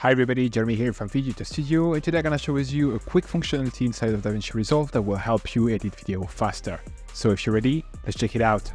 Hi everybody, Jeremy here from Video Studio, and today I'm going to show you a quick functionality inside of Davinci Resolve that will help you edit video faster. So if you're ready, let's check it out.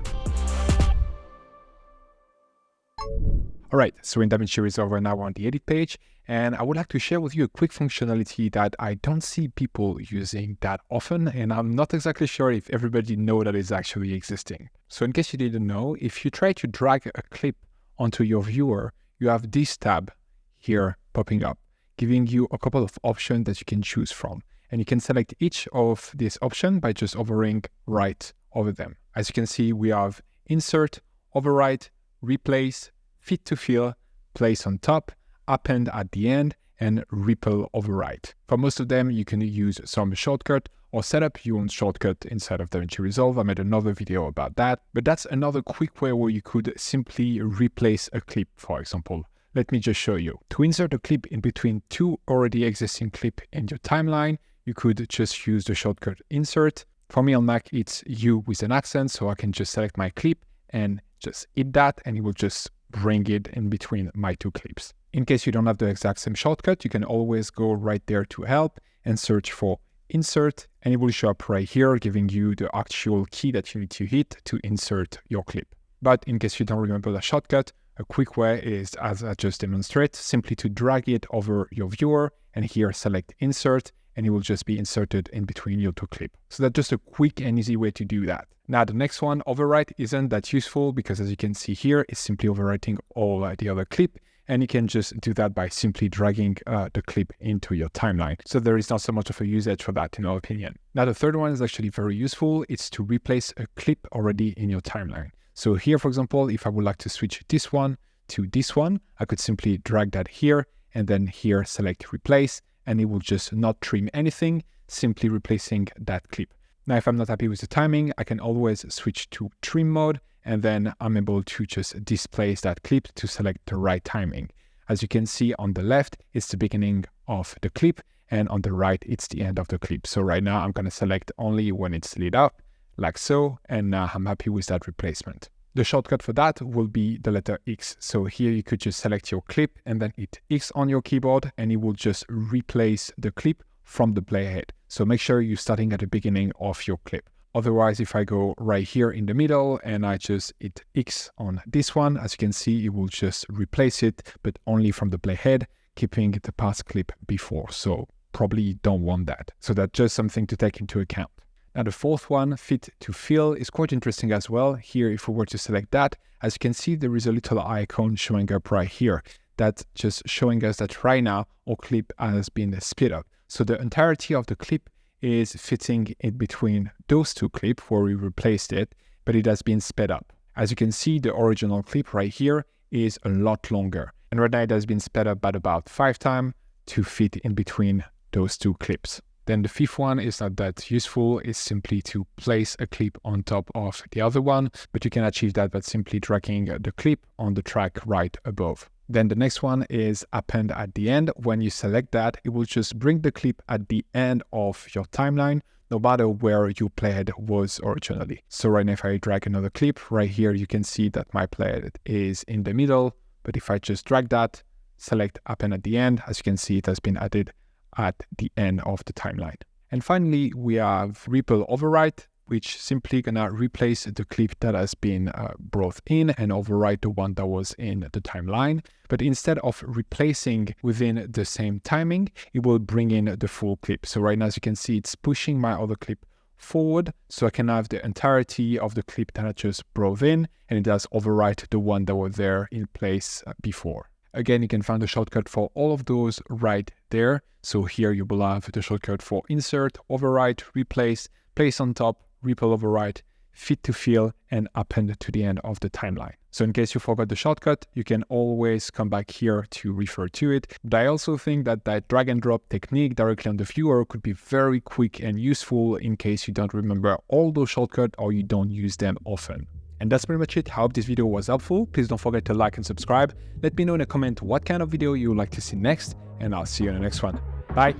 Alright, so in Davinci Resolve right now we're on the edit page, and I would like to share with you a quick functionality that I don't see people using that often, and I'm not exactly sure if everybody knows that it's actually existing. So in case you didn't know, if you try to drag a clip onto your viewer, you have this tab here popping up, giving you a couple of options that you can choose from. And you can select each of these options by just hovering right over them. As you can see, we have insert, overwrite, replace, fit to fill, place on top, append at the end, and ripple overwrite. For most of them, you can use some shortcut or set up your own shortcut inside of Davinci Resolve. I made another video about that, but that's another quick way where you could simply replace a clip, for example. Let me just show you. To insert a clip in between two already existing clips in your timeline, you could just use the shortcut insert. For me on Mac, it's U with an accent, so I can just select my clip and just hit that, and it will just bring it in between my two clips. In case you don't have the exact same shortcut, you can always go right there to help and search for insert, and it will show up right here, giving you the actual key that you need to hit to insert your clip. But in case you don't remember the shortcut, a quick way is, as I just demonstrate, simply to drag it over your viewer and here select insert, and it will just be inserted in between your two clips. So that's just a quick and easy way to do that. Now the next one, overwrite, isn't that useful because as you can see here, it's simply overwriting all the other clip, and you can just do that by simply dragging the clip into your timeline. So there is not so much of a usage for that in our opinion. Now the third one is actually very useful. It's to replace a clip already in your timeline. So here, for example, if I would like to switch this one to this one, I could simply drag that here and then here select replace, and it will just not trim anything, simply replacing that clip. Now, if I'm not happy with the timing, I can always switch to trim mode, and then I'm able to just displace that clip to select the right timing. As you can see on the left, it's the beginning of the clip, and on the right, it's the end of the clip. So right now I'm going to select only when it's lit up, like so, and now I'm happy with that replacement. The shortcut for that will be the letter X. So here you could just select your clip and then hit X on your keyboard, and it will just replace the clip from the playhead. So make sure you're starting at the beginning of your clip. Otherwise, if I go right here in the middle and I just hit X on this one, as you can see, it will just replace it, but only from the playhead, keeping the past clip before. So probably you don't want that. So that's just something to take into account. Now the fourth one, fit to fill, is quite interesting as well. Here, if we were to select that, as you can see, there is a little icon showing up right here that's just showing us that right now our clip has been split up. So the entirety of the clip is fitting in between those two clips where we replaced it, but it has been sped up. As you can see, the original clip right here is a lot longer. And right now it has been sped up by about 5 times to fit in between those two clips. Then the fifth one is not that useful. It's simply to place a clip on top of the other one, but you can achieve that by simply dragging the clip on the track right above. Then the next one is append at the end. When you select that, it will just bring the clip at the end of your timeline, no matter where your playhead was originally. So right now, if I drag another clip, right here, you can see that my playhead is in the middle. But if I just drag that, select append at the end, as you can see, it has been added at the end of the timeline. And finally, we have ripple overwrite, which simply gonna replace the clip that has been brought in and overwrite the one that was in the timeline. But instead of replacing within the same timing, it will bring in the full clip. So right now, as you can see, it's pushing my other clip forward, so I can have the entirety of the clip that I just brought in, and it does overwrite the one that was there in place before. Again, you can find the shortcut for all of those right there. So here you will have the shortcut for insert, overwrite, replace, place on top, ripple overwrite, fit to fill, and append to the end of the timeline. So in case you forgot the shortcut, you can always come back here to refer to it. But I also think that drag and drop technique directly on the viewer could be very quick and useful in case you don't remember all those shortcuts or you don't use them often. And that's pretty much it. I hope this video was helpful. Please don't forget to like and subscribe. Let me know in a comment what kind of video you would like to see next, and I'll see you in the next one. Bye!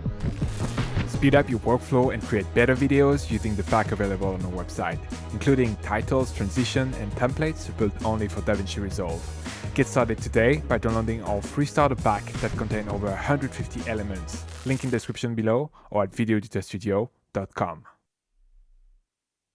Speed up your workflow and create better videos using the pack available on our website, including titles, transition, and templates built only for Davinci Resolve. Get started today by downloading our free starter pack that contains over 150 elements. Link in the description below or at videoeditorstudio.com.